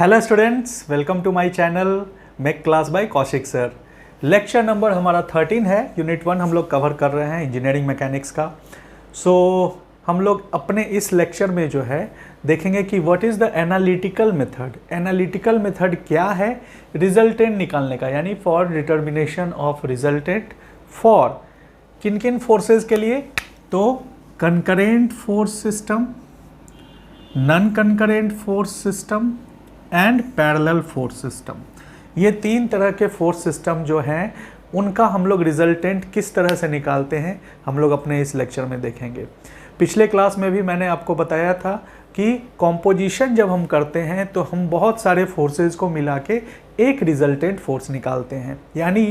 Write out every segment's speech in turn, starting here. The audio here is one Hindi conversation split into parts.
Hello students, welcome to my channel make class by Kaushik sir. Lecture number हमारा 13 है। यूनिट 1 हम लोग कवर कर रहे हैं इंजीनियरिंग मैकेनिक्स का। हम लोग अपने इस लेक्चर में जो है देखेंगे कि what is the analytical method. Analytical method क्या है रिजल्टेंट निकालने का, यानी for determination of resultant for किन किन फोर्सेज के लिए, तो concurrent force system, non concurrent force system and parallel force system. ये तीन तरह के फोर्स सिस्टम जो हैं उनका हम लोग रिजल्टेंट किस तरह से निकालते हैं हम लोग अपने इस लेक्चर में देखेंगे। पिछले क्लास में भी मैंने आपको बताया था कि कॉम्पोजिशन जब हम करते हैं तो हम बहुत सारे फोर्सेस को मिला के एक रिजल्टेंट फोर्स निकालते हैं, यानी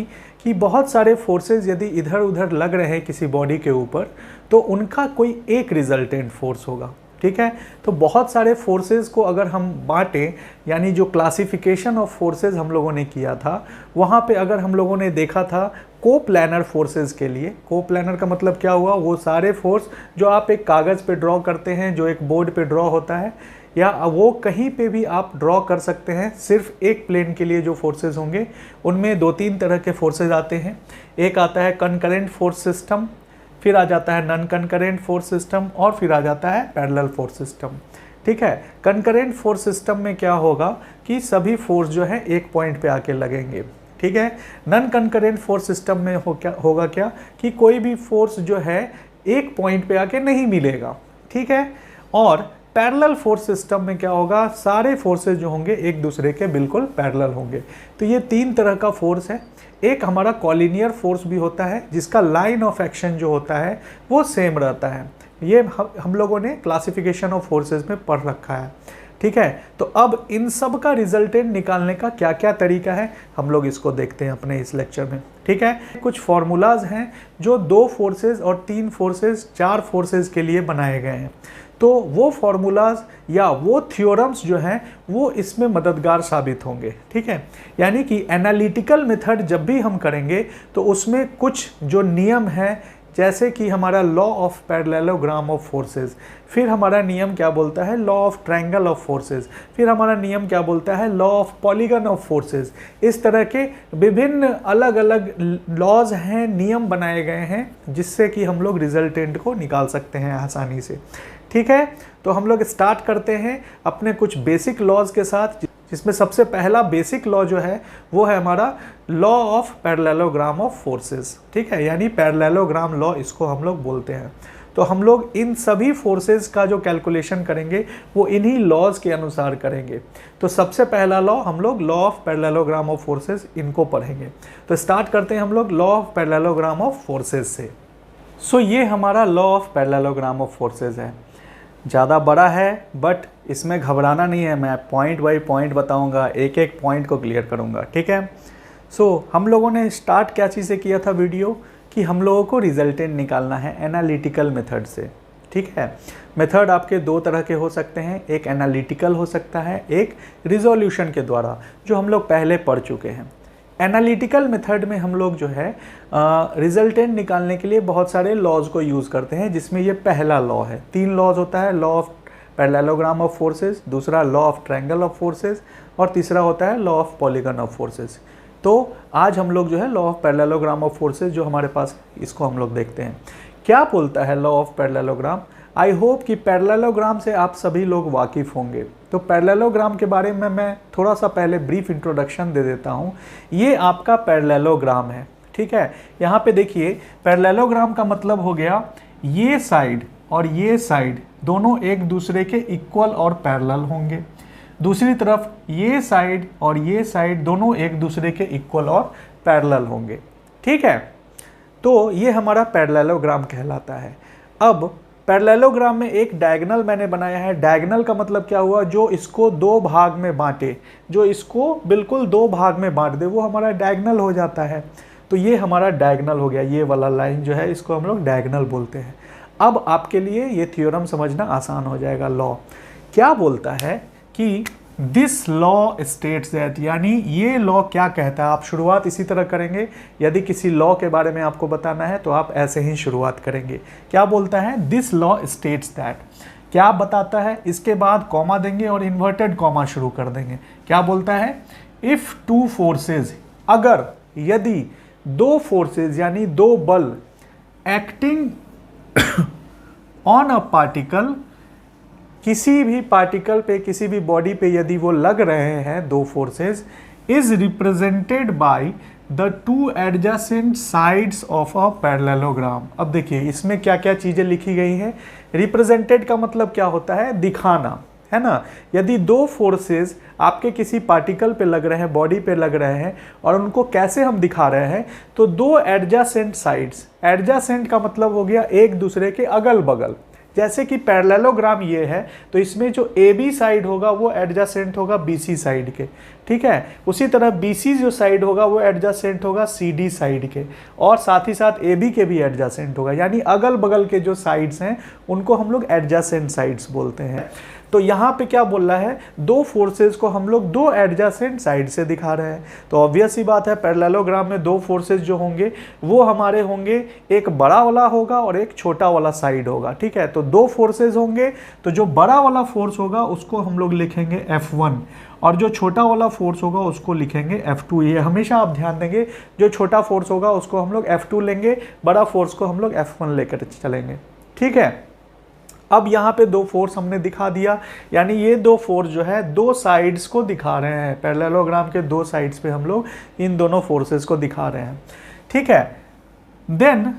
कि बहुत सारे फोर्सेस यदि इधर उधर लग रहे हैं किसी बॉडी के ऊपर तो उनका कोई एक रिजल्टेंट फोर्स होगा। ठीक है, तो बहुत सारे फोर्सेस को अगर हम बांटें, यानी जो क्लासिफिकेशन ऑफ फोर्सेस हम लोगों ने किया था वहाँ पे अगर हम लोगों ने देखा था कोप्लानर फोर्सेस के लिए। कोप्लानर का मतलब क्या हुआ, वो सारे फोर्स जो आप एक कागज़ पे ड्रॉ करते हैं, जो एक बोर्ड पे ड्रॉ होता है, या वो कहीं पे भी आप ड्रॉ कर सकते हैं। सिर्फ एक प्लेन के लिए जो फोर्सेस होंगे उनमें दो तीन तरह के फोर्सेस आते हैं। एक आता है कंकरेंट फोर्स सिस्टम, फिर आ जाता है नॉन कंकरेंट फोर्स सिस्टम, और फिर आ जाता है पैरेलल फोर्स सिस्टम। ठीक है, कंकरेंट फोर्स सिस्टम में क्या होगा कि सभी फोर्स जो है एक पॉइंट पे आके लगेंगे। ठीक है, नॉन कंकरेंट फोर्स सिस्टम में होगा क्या कि कोई भी फोर्स जो है एक पॉइंट पे आके नहीं मिलेगा। ठीक है, और पैरेलल फोर्स सिस्टम में क्या होगा, सारे फोर्सेस जो होंगे एक दूसरे के बिल्कुल पैरेलल होंगे। तो ये तीन तरह का फोर्स है। एक हमारा कॉलिनियर फोर्स भी होता है जिसका लाइन ऑफ एक्शन जो होता है वो सेम रहता है। ये हम लोगों ने क्लासिफिकेशन ऑफ फोर्सेस में पढ़ रखा है। ठीक है, तो अब इन सब का रिजल्टेंट निकालने का क्या क्या तरीका है हम लोग इसको देखते हैं अपने इस लेक्चर में। ठीक है, कुछ फॉर्मूलाज हैं जो दो फोर्सेस और तीन फोर्सेस, चार फोर्सेस के लिए बनाए गए हैं। तो वो फॉर्मूलाज या वो थ्योरम्स जो हैं वो इसमें मददगार साबित होंगे। ठीक है, यानी कि एनालिटिकल मेथड जब भी हम करेंगे तो उसमें कुछ जो नियम है, जैसे कि हमारा law of parallelogram of forces, फिर हमारा नियम क्या बोलता है, law of triangle of forces, फिर हमारा नियम क्या बोलता है, law of polygon of forces. इस तरह के विभिन्न अलग अलग लॉज हैं, नियम बनाए गए हैं जिससे कि हम लोग रिजल्टेंट को निकाल सकते हैं आसानी से। ठीक है, तो हम लोग स्टार्ट करते हैं अपने कुछ बेसिक लॉज के साथ, जिसमें सबसे पहला बेसिक लॉ जो है वो है हमारा law of parallelogram of forces. ठीक है, यानी पैरेललोग्राम लॉ इसको हम लोग बोलते हैं। तो हम लोग इन सभी फोर्सेस का जो कैलकुलेशन करेंगे वो इन्हीं लॉज के अनुसार करेंगे। तो सबसे पहला लॉ हम लोग law of parallelogram of forces इनको पढ़ेंगे। तो स्टार्ट करते हैं हम लोग law of parallelogram of forces से। सो ये हमारा law of parallelogram of forces है। ज़्यादा बड़ा है बट इसमें घबराना नहीं है, मैं पॉइंट बाई पॉइंट बताऊंगा, एक एक पॉइंट को क्लियर करूंगा। ठीक है, सो हम लोगों ने स्टार्ट क्या चीज़ से किया था वीडियो कि हम लोगों को रिजल्टेंट निकालना है एनालिटिकल मेथड से। ठीक है, मेथड आपके दो तरह के हो सकते हैं, एक एनालिटिकल हो सकता है, एक रिजोल्यूशन के द्वारा, जो हम लोग पहले पढ़ चुके हैं। एनालिटिकल मेथड में हम लोग जो है रिजल्टेंट निकालने के लिए बहुत सारे लॉज को यूज़ करते हैं, जिसमें ये पहला लॉ है। तीन लॉज होता है, law of parallelogram of forces, दूसरा law of triangle of forces, और तीसरा होता है law of polygon of forces. तो आज हम लोग जो है law of parallelogram of forces जो हमारे पास, इसको हम लोग देखते हैं क्या बोलता है law of parallelogram. I hope कि पैरेललोग्राम से आप सभी लोग वाकिफ़ होंगे। तो पैरेललोग्राम के बारे में मैं थोड़ा सा पहले ब्रीफ इंट्रोडक्शन दे देता हूँ। ये आपका पैरेललोग्राम है। ठीक है, यहाँ पे देखिए पैरेललोग्राम का मतलब हो गया ये साइड और ये साइड दोनों एक दूसरे के इक्वल और पैरेलल होंगे। दूसरी तरफ ये साइड और ये साइड दोनों एक दूसरे के इक्वल और पैरेलल होंगे। ठीक है, तो ये हमारा पैरेललोग्राम कहलाता है। अब पैरेललोग्राम में एक डायगोनल मैंने बनाया है। डायगोनल का मतलब क्या हुआ, जो इसको दो भाग में बांटे, जो इसको बिल्कुल दो भाग में बांट दे, वो हमारा डायगोनल हो जाता है। तो ये हमारा डायगोनल हो गया, ये वाला लाइन जो है इसको हम लोग डायगोनल बोलते हैं। अब आपके लिए ये थ्योरम समझना आसान हो जाएगा। लॉ क्या बोलता है कि दिस लॉ स्टेट्स दैट, यानी ये लॉ क्या कहता है। आप शुरुआत इसी तरह करेंगे, यदि किसी लॉ के बारे में आपको बताना है तो आप ऐसे ही शुरुआत करेंगे। क्या बोलता है, दिस लॉ स्टेट्स दैट, क्या बताता है, इसके बाद कॉमा देंगे और इन्वर्टेड कॉमा शुरू कर देंगे। क्या बोलता है, इफ टू फोर्सेज, अगर यदि दो फोर्सेज यानी दो बल एक्टिंग ऑन अ पार्टिकल, किसी भी पार्टिकल पे, किसी भी बॉडी पे यदि वो लग रहे हैं, दो forces, is represented by the two adjacent sides of a parallelogram. अब देखिए इसमें क्या क्या चीजें लिखी गई हैं। रिप्रेजेंटेड का मतलब क्या होता है, दिखाना, है ना। यदि दो फोर्सेस आपके किसी पार्टिकल पे लग रहे हैं, बॉडी पे लग रहे हैं, और उनको कैसे हम दिखा रहे हैं, तो दो एडजेसेंट साइड्स, एडजेसेंट का मतलब हो गया एक दूसरे के अगल बगल। जैसे कि पैरेललोग्राम ये है, तो इसमें जो ए बी साइड होगा वो एडजेसेंट होगा बी सी साइड के, ठीक है। उसी तरह बी सी जो साइड होगा वो एडजेसेंट होगा सी डी साइड के, और साथ ही साथ ए बी के भी एडजेसेंट होगा, यानी अगल बगल के जो साइड्स हैं उनको हम लोग एडजेसेंट साइड्स बोलते हैं। तो यहाँ पे क्या बोल रहा है, दो फोर्सेस को हम लोग दो एडजेसेंट साइड से दिखा रहे हैं। तो ऑब्वियस ही बात है, पैरेललोग्राम में दो फोर्सेस जो होंगे वो हमारे होंगे, एक बड़ा वाला होगा और एक छोटा वाला साइड होगा, ठीक है। तो दो फोर्सेस होंगे, तो जो बड़ा वाला फोर्स होगा उसको हम लोग लिखेंगे F1, और जो छोटा वाला फोर्स होगा उसको लिखेंगे F2। ये हमेशा आप ध्यान देंगे, जो छोटा फोर्स होगा उसको हम लोग F2 लेंगे, बड़ा फोर्स को हम लोग F1 लेकर चलेंगे, ठीक है। अब यहाँ पे दो फोर्स हमने दिखा दिया, यानी ये दो फोर्स जो है दो साइड्स को दिखा रहे हैं, पैरेललोग्राम के दो साइड्स पे हम लोग इन दोनों फोर्सेस को दिखा रहे हैं, ठीक है। देन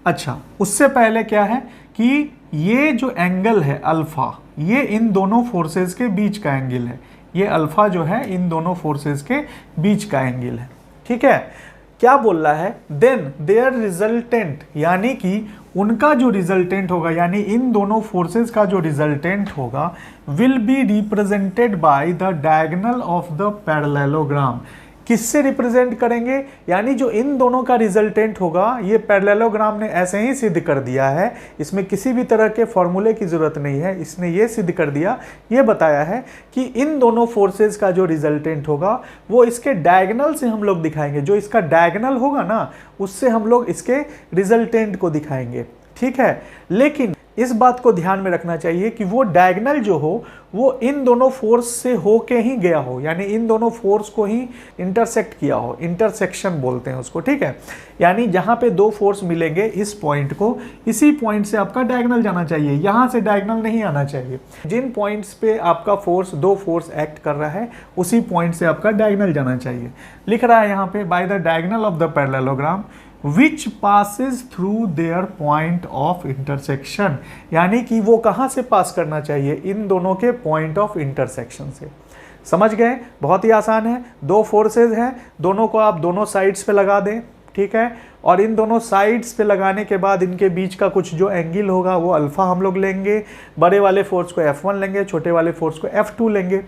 अच्छा, उससे पहले क्या है कि ये जो एंगल है अल्फा, ये इन दोनों फोर्सेस के बीच का एंगल है, ये अल्फा जो है इन दोनों फोर्सेस के बीच का एंगल है, ठीक है। क्या बोल रहा है, देन देयर रिजल्टेंट, यानी कि उनका जो रिजल्टेंट होगा, यानी इन दोनों फोर्सेस का जो रिजल्टेंट होगा, will be represented by the diagonal of the parallelogram. किससे रिप्रेजेंट करेंगे, यानी जो इन दोनों का रिजल्टेंट होगा, ये पैरेललोग्राम ने ऐसे ही सिद्ध कर दिया है, इसमें किसी भी तरह के फॉर्मूले की जरूरत नहीं है, इसने ये सिद्ध कर दिया, ये बताया है कि इन दोनों फोर्सेस का जो रिजल्टेंट होगा वो इसके डायगोनल से हम लोग दिखाएंगे, जो इसका डायगोनल होगा ना उससे हम लोग इसके रिजल्टेंट को दिखाएंगे, ठीक है। लेकिन इस बात को ध्यान में रखना चाहिए कि वो डायगोनल जो हो वो इन दोनों फोर्स से होके ही गया हो, यानी इन दोनों फोर्स को ही इंटरसेक्ट किया हो, इंटरसेक्शन बोलते हैं उसको, ठीक है। यानी जहां पे दो फोर्स मिलेंगे इस पॉइंट को, इसी पॉइंट से आपका डायगोनल जाना चाहिए, यहां से डायगोनल नहीं आना चाहिए। जिन पॉइंट्स पे आपका फोर्स, दो फोर्स एक्ट कर रहा है, उसी पॉइंट से आपका डायगोनल जाना चाहिए। लिख रहा है यहाँ पे, by the diagonal of the parallelogram which passes through their point of intersection, यानी कि वो कहाँ से पास करना चाहिए, इन दोनों के पॉइंट ऑफ इंटरसेक्शन से। समझ गए, बहुत ही आसान है। दो फोर्सेज हैं, दोनों को आप दोनों साइड्स पे लगा दें, ठीक है, और इन दोनों साइड्स पे लगाने के बाद इनके बीच का कुछ जो एंगल होगा वो अल्फा हम लोग लेंगे, बड़े वाले फोर्स को F1 लेंगे, छोटे वाले फोर्स को F2 लेंगे।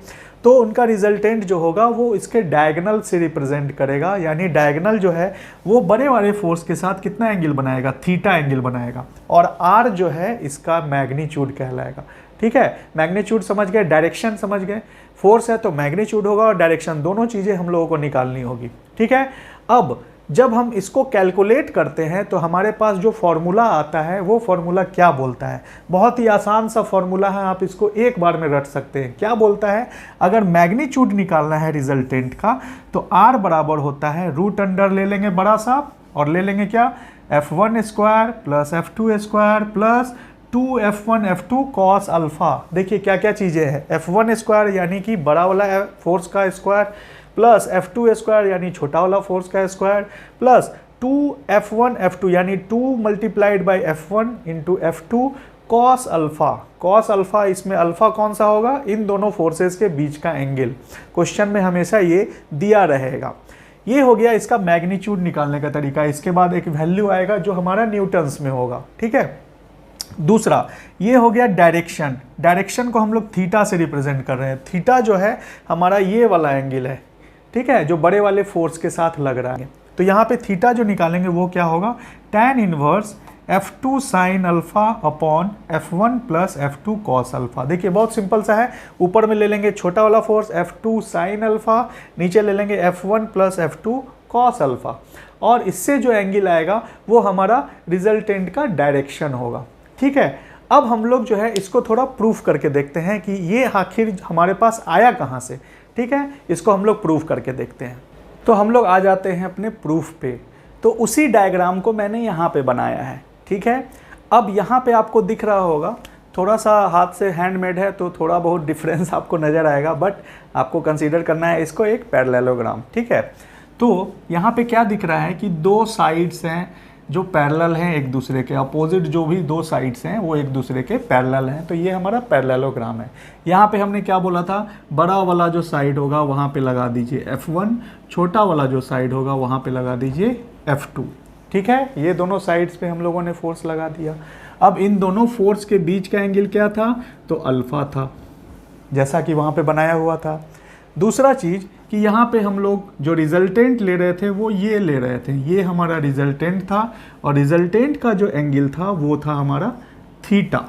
तो उनका रिजल्टेंट जो होगा वो इसके डायगोनल से रिप्रेजेंट करेगा, यानी डायगोनल जो है वो बड़े वाले फोर्स के साथ कितना एंगल बनाएगा, थीटा एंगल बनाएगा, और R जो है इसका मैग्नीट्यूड कहलाएगा, ठीक है। मैग्नीट्यूड समझ गए, डायरेक्शन समझ गए, फोर्स है तो मैग्नीट्यूड होगा और डायरेक्शन, दोनों चीज़ें हम लोगों को निकालनी होगी, ठीक है। अब जब हम इसको कैलकुलेट करते हैं तो हमारे पास जो फॉर्मूला आता है वो फॉर्मूला क्या बोलता है, बहुत ही आसान सा फॉर्मूला है, आप इसको एक बार में रट सकते हैं। क्या बोलता है, अगर मैग्नीट्यूड निकालना है रिजल्टेंट का तो R बराबर होता है रूट अंडर ले लेंगे बड़ा सा, और ले लेंगे क्या, F1 square plus F2 square plus 2F1 F2 cos alpha. देखिए क्या क्या चीज़ें हैं, F1 स्क्वायर यानी कि बड़ा वाला फोर्स का स्क्वायर, प्लस F2 स्क्वायर यानी छोटा वाला फोर्स का स्क्वायर, प्लस 2F1 F2 यानी 2 multiplied by F1 into F2 cos alpha. Cos alpha, इसमें अल्फा कौन सा होगा, इन दोनों फोर्सेस के बीच का एंगल। क्वेश्चन में हमेशा ये दिया रहेगा। ये हो गया इसका मैग्नीट्यूड निकालने का तरीका। इसके बाद एक वैल्यू आएगा जो हमारा न्यूटन्स में होगा, ठीक है। दूसरा ये हो गया डायरेक्शन। डायरेक्शन को हम लोग थीटा से रिप्रेजेंट कर रहे हैं। थीटा जो है हमारा ये वाला एंगल है, ठीक है, जो बड़े वाले फोर्स के साथ लग रहा है। तो यहाँ पे थीटा जो निकालेंगे वो क्या होगा, tan inverse F2 sine alpha upon F1 plus F2 cos alpha. देखिए बहुत सिंपल सा है, ऊपर में ले लेंगे छोटा वाला फोर्स F2 साइन अल्फा, नीचे ले लेंगे F1 plus F2 cos alpha, और इससे जो एंगल आएगा वो हमारा रिजल्टेंट का डायरेक्शन होगा, ठीक है। अब हम लोग जो है इसको थोड़ा प्रूफ करके देखते हैं कि ये आखिर हमारे पास आया कहाँ से। ठीक है, इसको हम लोग प्रूफ करके देखते हैं। तो हम लोग आ जाते हैं अपने प्रूफ पे। तो उसी डायग्राम को मैंने यहाँ पे बनाया है। ठीक है, अब यहाँ पे आपको दिख रहा होगा, थोड़ा सा हाथ से हैंडमेड है तो थोड़ा बहुत डिफरेंस आपको नज़र आएगा, बट आपको कंसीडर करना है इसको एक पैरेललोग्राम। ठीक है, तो यहाँ पे क्या दिख रहा है कि दो साइड्स हैं जो पैरेलल हैं एक दूसरे के, अपोजिट जो भी दो साइड्स हैं वो एक दूसरे के पैरेलल हैं, तो ये हमारा पैरेललोग्राम है। यहाँ पे हमने क्या बोला था, बड़ा वाला जो साइड होगा वहाँ पे लगा दीजिए F1, छोटा वाला जो साइड होगा वहाँ पे लगा दीजिए F2। ठीक है, ये दोनों साइड्स पे हम लोगों ने फोर्स लगा दिया। अब इन दोनों फोर्स के बीच का एंगल क्या था, तो अल्फा था, जैसा कि वहाँ पे बनाया हुआ था। दूसरा चीज़ कि यहाँ पे हम लोग जो रिजल्टेंट ले रहे थे वो ये ले रहे थे, ये हमारा रिजल्टेंट था, और रिजल्टेंट का जो एंगल था वो था हमारा थीटा।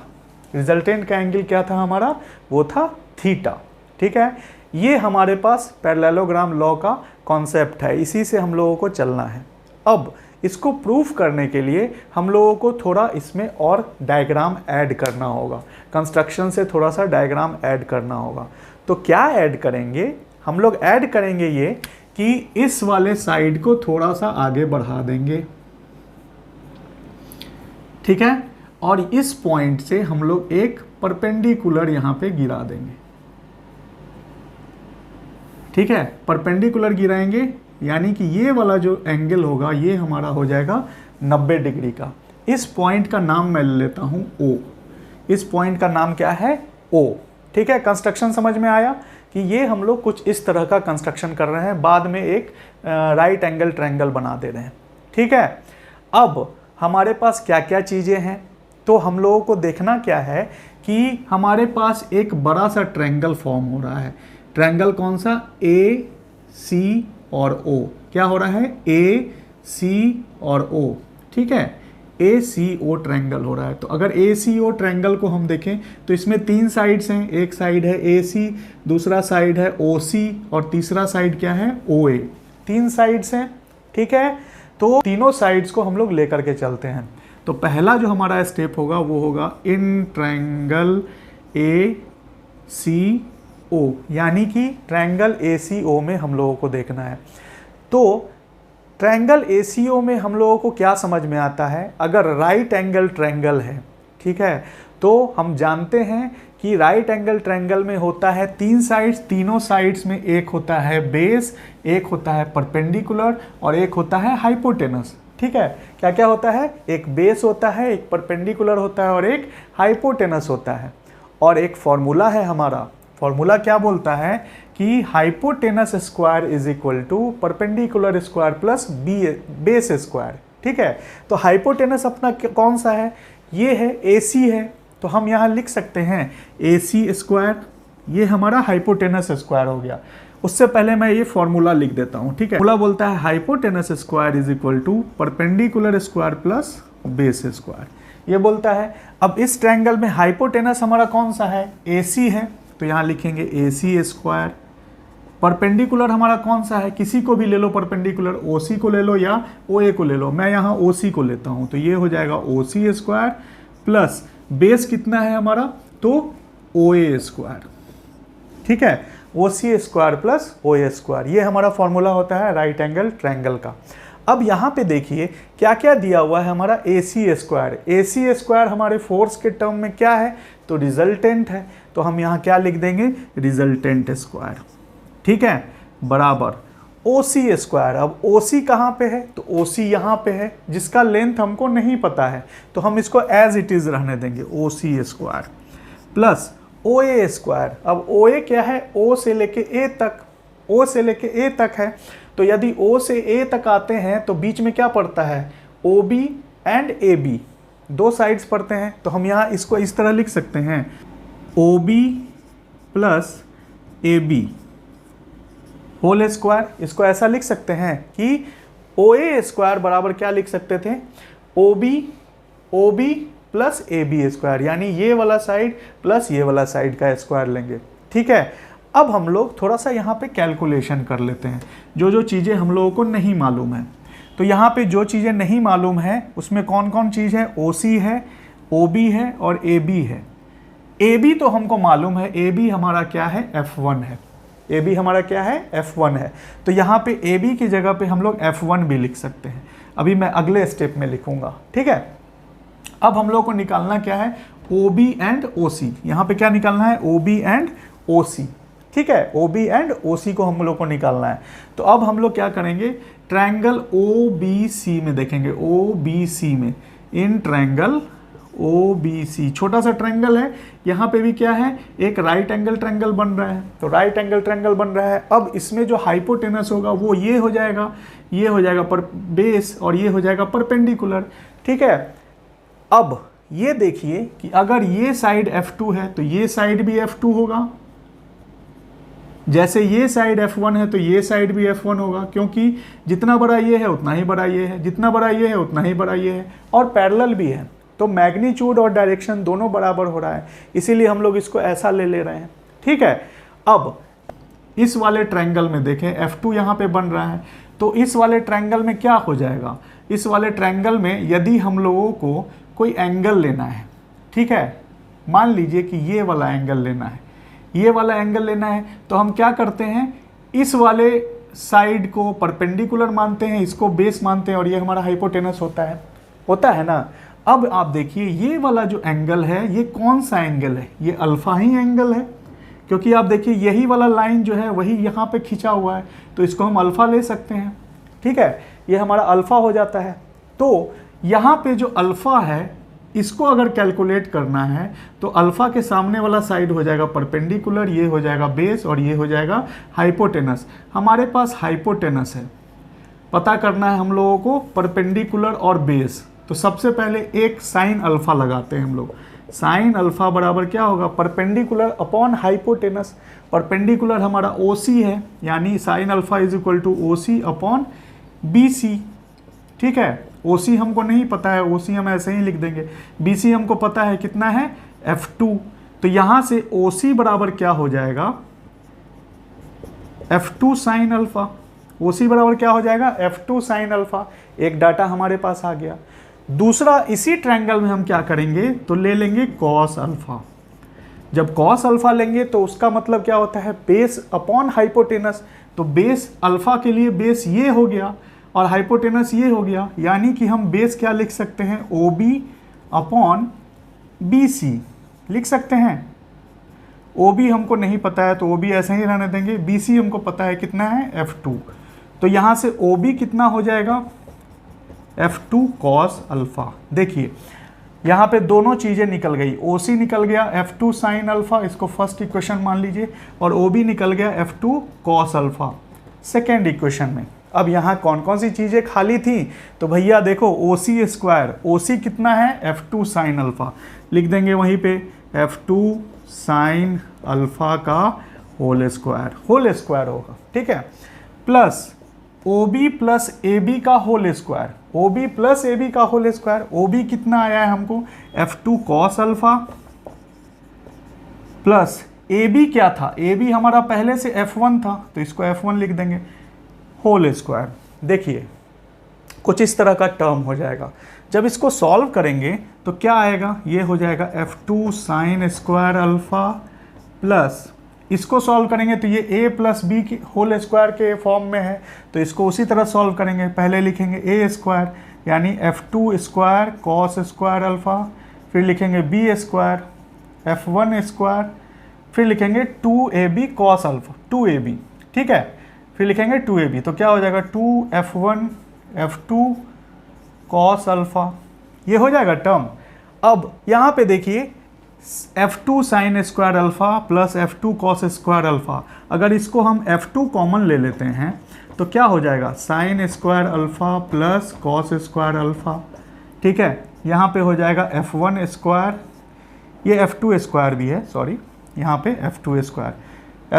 रिजल्टेंट का एंगल क्या था हमारा, वो था थीटा। ठीक है, ये हमारे पास पैरेललोग्राम लॉ का कॉन्सेप्ट है, इसी से हम लोगों को चलना है। अब इसको प्रूफ करने के लिए हम लोगों को थोड़ा इसमें और डायग्राम ऐड करना होगा, कंस्ट्रक्शन से थोड़ा सा डायग्राम ऐड करना होगा। तो क्या ऐड करेंगे हम लोग, ऐड करेंगे ये कि इस वाले साइड को थोड़ा सा आगे बढ़ा देंगे। ठीक है, और इस पॉइंट से हम लोग एक परपेंडिकुलर यहां पे गिरा देंगे। ठीक है, परपेंडिकुलर गिराएंगे, यानी कि ये वाला जो एंगल होगा ये हमारा हो जाएगा 90 डिग्री का। इस पॉइंट का नाम मैं ले लेता हूं O। इस पॉइंट का नाम क्या है, O। ठीक है, कंस्ट्रक्शन समझ में आया कि ये हम लोग कुछ इस तरह का कंस्ट्रक्शन कर रहे हैं, बाद में एक राइट एंगल ट्रायंगल बना दे रहे हैं। ठीक है, अब हमारे पास क्या क्या चीज़ें हैं, तो हम लोगों को देखना क्या है कि हमारे पास एक बड़ा सा ट्रायंगल फॉर्म हो रहा है। ट्रायंगल कौन सा, AC और O। क्या हो रहा है, AC और O। ठीक है, ACO ट्रायंगल हो रहा है। तो अगर ACO ट्रायंगल को हम देखें तो इसमें 3 साइड्स हैं, एक साइड है AC, दूसरा साइड है OC और तीसरा साइड क्या है, OA। 3 साइड्स हैं। ठीक है, तो तीनों साइड्स को हम लोग लेकर के चलते हैं। तो पहला जो हमारा स्टेप होगा वो होगा इन ट्रायंगल ACO, यानी कि ट्रायंगल ACO में हम लोगों को देखना है। तो ट्रायंगल ACO में हम लोगों को क्या समझ में आता है, अगर राइट एंगल ट्रायंगल है, ठीक है, तो हम जानते हैं कि राइट एंगल ट्रायंगल में होता है 3 साइड्स, तीनों साइड्स में एक होता है बेस, एक होता है परपेंडिकुलर और एक होता है हाइपोटेनस। ठीक है, क्या क्या होता है, एक बेस होता है, एक परपेंडिकुलर होता है और एक हाइपोटेनस होता है। और एक फॉर्मूला है हमारा, फॉर्मूला क्या बोलता है कि hypotenuse square is equal to perpendicular square plus base square. ठीक है, तो हाइपोटेनस अपना कौन सा है, ये है AC है, तो हम यहाँ लिख सकते हैं AC स्क्वायर, ये हमारा हाइपोटेनस स्क्वायर हो गया। उससे पहले मैं ये फॉर्मूला लिख देता हूँ। ठीक है, फॉर्मूला बोलता है hypotenuse square is equal to perpendicular square plus base square, ये बोलता है। अब इस ट्रायंगल में हाइपोटेनस हमारा कौन सा है, AC है, तो यहाँ लिखेंगे AC स्क्वायर। परपेंडिकुलर हमारा कौन सा है, किसी को भी ले लो परपेंडिकुलर, OC को ले लो या OA को ले लो, मैं यहाँ OC को लेता हूँ, तो ये हो जाएगा OC स्क्वायर प्लस बेस कितना है हमारा, तो OA स्क्वायर। ठीक है, OC square plus OA square, ये हमारा फॉर्मूला होता है राइट एंगल ट्रायंगल का। अब यहाँ पे देखिए क्या क्या दिया हुआ है हमारा AC स्क्वायर। AC स्क्वायर हमारे फोर्स के टर्म में क्या है, तो रिजल्टेंट है, तो हम यहाँ क्या लिख देंगे, रिजल्टेंट स्क्वायर। ठीक है, बराबर OC स्क्वायर। अब OC कहाँ पे है, तो OC यहाँ पे है, जिसका लेंथ हमको नहीं पता है, तो हम इसको एज इट इज रहने देंगे, OC square plus OA square. अब OA क्या है, O से लेके A तक, O से लेके A तक है, तो यदि O से A तक आते हैं तो बीच में क्या पड़ता है, OB एंड AB, 2 साइड्स पड़ते हैं, तो हम यहाँ इसको इस तरह लिख सकते हैं OB plus AB whole square. इसको ऐसा लिख सकते हैं कि OA स्क्वायर बराबर क्या लिख सकते थे, OB प्लस AB स्क्वायर, यानी ये वाला साइड प्लस ये वाला साइड का स्क्वायर लेंगे। ठीक है, अब हम लोग थोड़ा सा यहाँ पे कैलकुलेशन कर लेते हैं, जो जो चीज़ें हम लोगों को नहीं मालूम है। तो यहाँ पे जो चीज़ें नहीं मालूम है उसमें कौन कौन चीज़ है, OC है, OB है और AB है। AB तो हमको मालूम है, AB हमारा क्या है, F1 है। AB हमारा क्या है, F1 है। तो यहाँ पे AB की जगह पे हम लोग F1 भी लिख सकते हैं। अभी मैं अगले स्टेप में लिखूंगा, ठीक है। अब हम लोग को निकालना क्या है, OB एंड OC। यहाँ पे क्या निकालना है, OB एंड OC, ठीक है। OB एंड OC को हम लोग को निकालना है। तो अब हम लोग क्या करेंगे, ट्रायंगल OBC में देखेंगे, OBC में, इन ट्रायंगल OBC, छोटा सा ट्रायंगल है, यहाँ पे भी क्या है, एक राइट एंगल ट्रायंगल बन रहा है। तो राइट एंगल ट्रायंगल बन रहा है। अब इसमें जो हाइपोटेनस होगा वो ये हो जाएगा, ये हो जाएगा पर बेस, और ये हो जाएगा परपेंडिकुलर, ठीक है। अब ये देखिए कि अगर ये साइड F2 है तो ये साइड भी F2 होगा, जैसे ये साइड F1 है तो ये साइड भी F1 होगा, क्योंकि जितना बड़ा ये है उतना ही बड़ा ये है, जितना बड़ा ये है उतना ही बड़ा ये है, और पैरेलल भी है। तो मैग्नीट्यूड और डायरेक्शन दोनों बराबर हो रहा है, इसीलिए हम लोग इसको ऐसा ले रहे हैं, ठीक है। अब इस वाले ट्रायंगल में देखें, F2 यहाँ पे बन रहा है, तो इस वाले ट्रायंगल में क्या हो जाएगा, इस वाले ट्रायंगल में यदि हम लोगों को कोई एंगल लेना है, ठीक है, मान लीजिए कि ये वाला एंगल लेना है, ये वाला एंगल लेना है, तो हम क्या करते हैं, इस वाले साइड को परपेंडिकुलर मानते हैं, इसको बेस मानते हैं, और ये हमारा हाइपोटेनस होता है ना। अब आप देखिए ये वाला जो एंगल है ये कौन सा एंगल है, ये अल्फा ही एंगल है, क्योंकि आप देखिए यही वाला लाइन जो है वही यहाँ पे खींचा हुआ है, तो इसको हम अल्फा ले सकते हैं, ठीक है। ये हमारा अल्फा हो जाता है। तो यहाँ पे जो अल्फा है इसको अगर कैलकुलेट करना है तो अल्फा के सामने वाला साइड हो जाएगा परपेंडिकुलर, ये हो जाएगा बेस, और ये हो जाएगा हाइपोटेनस। हमारे पास हाइपोटेनस है, पता करना है हम लोगों को परपेंडिकुलर और बेस। तो सबसे पहले एक साइन अल्फा लगाते हैं हम लोग। साइन अल्फा बराबर क्या होगा, परपेंडिकुलर अपॉन हाइपोटेनस। परपेंडिकुलर हमारा OC है, यानी sine alpha is equal to OC upon BC, ठीक है। OC हमको नहीं पता है, OC हम ऐसे ही लिख देंगे। BC हमको पता है कितना है, F2। तो यहां से OC बराबर क्या हो जाएगा, F2 साइन अल्फा। OC बराबर क्या हो जाएगा, F2 साइन अल्फा। एक डाटा हमारे पास आ गया। दूसरा, इसी ट्रायंगल में हम क्या करेंगे, तो ले लेंगे कॉस अल्फा। जब कॉस अल्फा लेंगे तो उसका मतलब क्या होता है, बेस अपॉन हाइपोटेनस। तो बेस अल्फा के लिए बेस ये हो गया और हाइपोटेनस ये हो गया, यानी कि हम बेस क्या लिख सकते हैं, OB अपॉन BC लिख सकते हैं। OB हमको नहीं पता है तो OB ऐसे ही रहने देंगे, BC हमको पता है कितना है, F2। तो यहाँ से OB कितना हो जाएगा, F2 कॉस अल्फा। देखिए यहाँ पे दोनों चीज़ें निकल गई, OC निकल गया F2 साइन अल्फा, इसको फर्स्ट इक्वेशन मान लीजिए, और OB निकल गया F2 cos alpha second equation में। अब यहाँ कौन कौन सी चीज़ें खाली थी, तो भैया देखो OC स्क्वायर, OC कितना है, F2 साइन अल्फा, लिख देंगे वहीं पे F2 साइन अल्फा का होल स्क्वायर होगा, ठीक है, प्लस OB प्लस AB का whole square, OB plus AB का होल स्क्वायर। OB कितना आया है हमको, F2 cos alpha, plus AB क्या था, AB हमारा पहले से F1 था तो इसको F1 लिख देंगे, होल स्क्वायर। देखिए कुछ इस तरह का टर्म हो जाएगा। जब इसको सॉल्व करेंगे तो क्या आएगा, ये हो जाएगा F2 sine square alpha, plus इसको सॉल्व करेंगे तो ये A प्लस B की होल स्क्वायर के फॉर्म में है, तो इसको उसी तरह सॉल्व करेंगे। पहले लिखेंगे A स्क्वायर यानी F2 square cos square alpha, फिर लिखेंगे B स्क्वायर F1 स्क्वायर, फिर लिखेंगे 2AB कॉस अल्फा 2AB, ठीक है, फिर लिखेंगे 2AB। तो क्या हो जाएगा 2F1 F2 कॉस अल्फा, ये हो जाएगा टर्म। अब यहाँ पे देखिए F2 sine square alpha plus F2 cos square alpha, अगर इसको हम F2 कॉमन ले लेते हैं तो क्या हो जाएगा, sine square alpha plus cos square alpha, ठीक है। यहाँ पे हो जाएगा F1 स्क्वायर, ये F2 स्क्वायर भी है, सॉरी, यहाँ पे F2 स्क्वायर,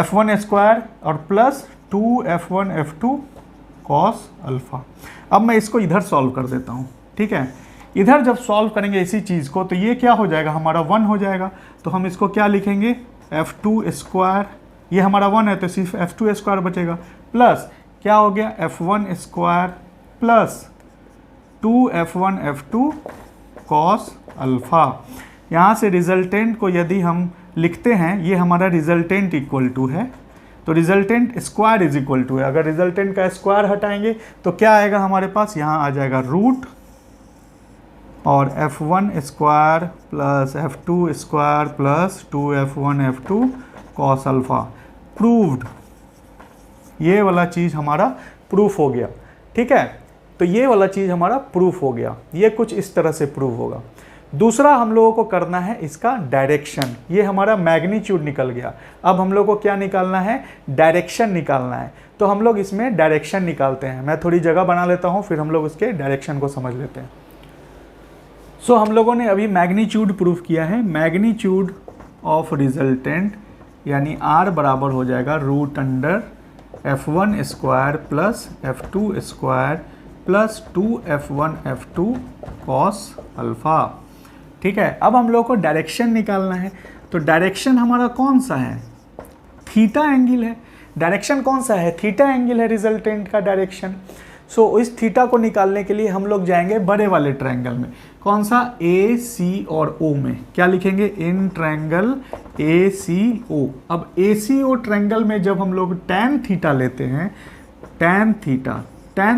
F1 स्क्वायर और plus 2F1 F2 cos alpha. अब मैं इसको इधर सॉल्व कर देता हूँ, ठीक है। इधर जब सॉल्व करेंगे इसी चीज़ को तो ये क्या हो जाएगा, हमारा 1 हो जाएगा। तो हम इसको क्या लिखेंगे, F2 स्क्वायर, ये हमारा 1 है तो सिर्फ F2 स्क्वायर बचेगा, प्लस क्या हो गया F1 square plus 2F1 F2 cos alpha. यहाँ से रिजल्टेंट को यदि हम लिखते हैं, ये हमारा रिजल्टेंट इक्वल टू है, तो resultant square is equal to है। अगर रिजल्टेंट का स्क्वायर हटाएंगे तो क्या आएगा हमारे पास, यहाँ आ जाएगा रूट और f1 square plus f2 square plus 2f1 f2 cos alpha. Proved, ये वाला चीज़ हमारा प्रूफ हो गया। ठीक है, तो ये वाला चीज़ हमारा प्रूफ हो गया। ये कुछ इस तरह से प्रूफ होगा। दूसरा हम लोगों को करना है इसका डायरेक्शन। ये हमारा मैग्नीट्यूड निकल गया। अब हम लोग को क्या निकालना है, डायरेक्शन निकालना है। तो हम लोग इसमें डायरेक्शन निकालते हैं। मैं थोड़ी जगह बना लेता हूँ, फिर हम लोग उसके डायरेक्शन को समझ लेते हैं। सो हम लोगों ने अभी मैग्नीट्यूड प्रूफ किया है। मैग्नीट्यूड ऑफ रिजल्टेंट यानी r बराबर हो जाएगा root under f1 square plus f2 square plus 2f1 f2 cos alpha. ठीक है, अब हम लोग को डायरेक्शन निकालना है। तो डायरेक्शन हमारा कौन सा है, थीटा एंगल है। डायरेक्शन कौन सा है, थीटा एंगल है रिजल्टेंट का डायरेक्शन। सो इस थीटा को निकालने के लिए हम लोग जाएंगे बड़े वाले ट्रायंगल में। कौन सा, ए सी और ओ में। क्या लिखेंगे, इन ट्रायंगल ए सी ओ। अब ए सी ओ ट्रायंगल में जब हम लोग टैन थीटा लेते हैं, टैन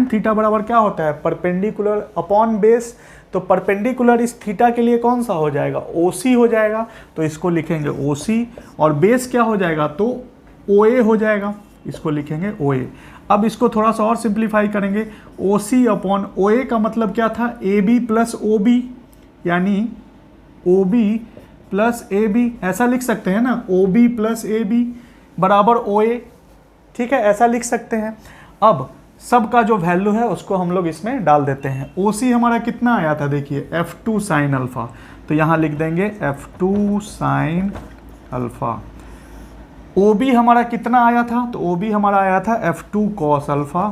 थीटा बराबर क्या होता है, परपेंडिकुलर अपॉन बेस। तो परपेंडिकुलर इस थीटा के लिए कौन सा हो जाएगा, OC हो जाएगा। तो इसको लिखेंगे OC और बेस क्या हो जाएगा, तो OA हो जाएगा। इसको लिखेंगे OA। अब इसको थोड़ा सा और सिंप्लीफाई करेंगे। OC अपॉन OA का मतलब क्या था, AB प्लस OB, यानी OB प्लस AB। ऐसा लिख सकते हैं ना, OB प्लस AB बराबर OA। ठीक है, ऐसा लिख सकते हैं। अब सब का जो वैल्यू है उसको हम लोग इसमें डाल देते हैं। OC हमारा कितना आया था, देखिए f2 साइन अल्फ़ा। तो यहाँ लिख देंगे f2 साइन अल्फ़ा। OB हमारा कितना आया था, तो OB हमारा आया था f2 cos alpha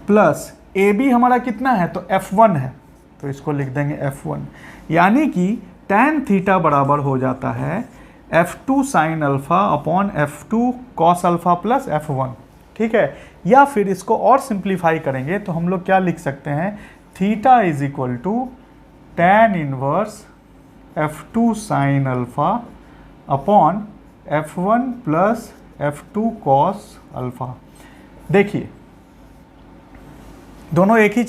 plus AB हमारा कितना है, तो f1 है। तो इसको लिख देंगे f1, यानी कि tan थीटा बराबर हो जाता है f2 sine alpha upon f2 cos alpha plus f1। ठीक है, या फिर इसको और सिंप्लीफाई करेंगे तो हम लोग क्या लिख सकते हैं, theta is equal to tan inverse f2 sine alpha upon f1 plus f2 cos alpha. देखिए दोनों एक ही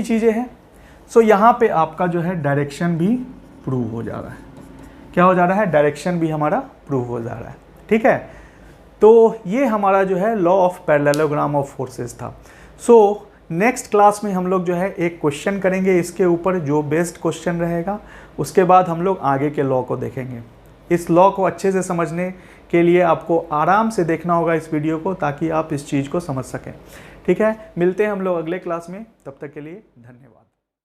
चीज़ें हैं, सो यहाँ पे आपका जो है डायरेक्शन भी प्रूव हो जा रहा है। क्या हो जा रहा है, डायरेक्शन भी हमारा प्रूव हो जा रहा है। ठीक है, तो ये हमारा जो है law of parallelogram of forces था। सो नेक्स्ट क्लास में हम लोग जो है एक क्वेश्चन करेंगे इसके ऊपर, जो बेस्ड क्वेश्चन रहेगा। उसके बाद हम लोग आगे के लॉ को देखेंगे। इस लॉ को अच्छे से समझने के लिए आपको आराम से देखना होगा इस वीडियो को, ताकि आप इस चीज़ को समझ सकें। ठीक है, मिलते हैं हम लोग अगले क्लास में, तब तक के लिए धन्यवाद।